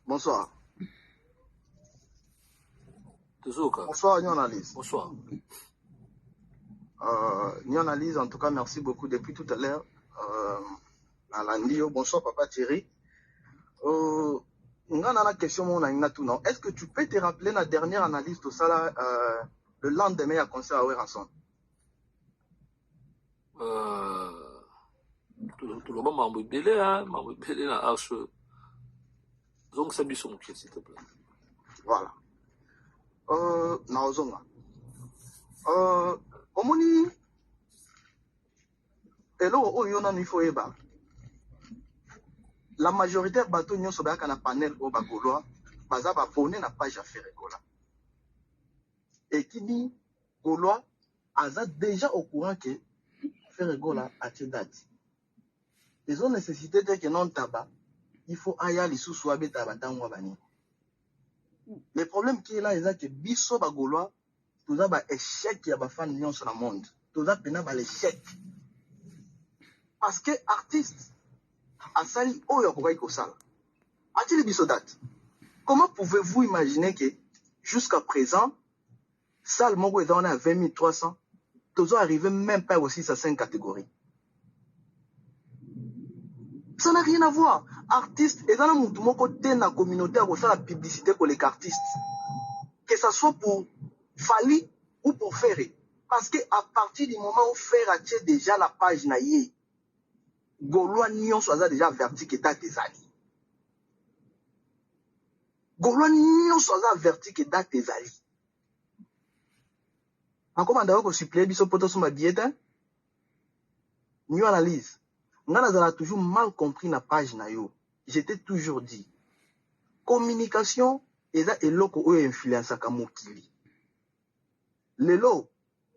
Bonsoir. Bonsoir, Nyon Analyse. Bonsoir. Nyon Analyse, en tout cas, merci beaucoup depuis tout à l'heure. Bonsoir, Papa Thierry. Question, est-ce que tu peux te rappeler la dernière analyse de ça là, le lendemain à concert à Weranson? Tout le monde m'a embêté la hache. Donc, c'est son pied, s'il te plaît. Voilà. Naozonga. Omoni. Hello, Oyona Nifoeba. La majorité de bateaux nyonso ba kana panel au Bagoloa, baza ba abonné na page à Ferregola. Et qui dit Goloa a déjà au courant que Ferregola a été date. Ils ont nécessité de que non tabac, il faut ailleurs les sous-sois tabac dans Wabani. Le problème qui est là, c'est que biso Bagoloa, tout ça échec qui a ba fan nyonso na monde. Tout ça pena ba l'échec. Parce que artiste Asali Oyo Kosala. A-t-il biso date? Comment pouvez-vous imaginer que jusqu'à présent, salle Mongo est dans à 20 300, tous arrivé même pas aussi à 5 catégories. Ça n'a rien à voir. Artiste, et dans le côté de la communauté, on la publicité pour les artistes. Que ce soit pour Fali ou pour Ferré. Parce que à partir du moment où Ferré a déjà la page naïe, Gaulois Nyon soit déjà averti que t'as tes alliés. Gaulois Nyon soit averti que t'as tes alliés. Encore maintenant, on supplée biso poto sur ma billet. New analyse. On a toujours mal compris la page naïo. J'étais toujours dit. Communication est eloko ou influence à mokili. Lelo,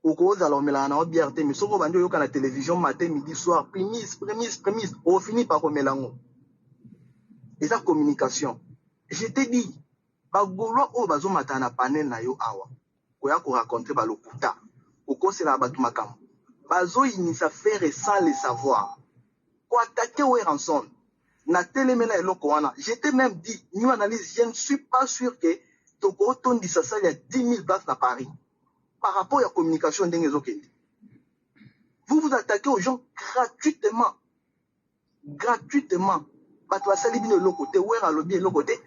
au cause alors melana o biarte mais soko bandi yoka na télévision matin midi soir prémisse on finit par remelango. Et ça communication. Je t'ai dit bagolo o bazo matana panel na yo awa. Koya ko raconter ba lokuta. Au cause la batu makam. Bazo inisa faire sans le savoir. Ko attaquer Weranson. Na télémena eloko wana. Je t'ai même dit, New Analyse, je ne suis pas sûr que Toko Tondi Sasa il y a 10 000 places à Paris. Par rapport à la communication d'Engezokende. Vous vous attaquez aux gens gratuitement. Gratuitement. Bato asali bino l'autre côté, ouera lobby l'autre côté.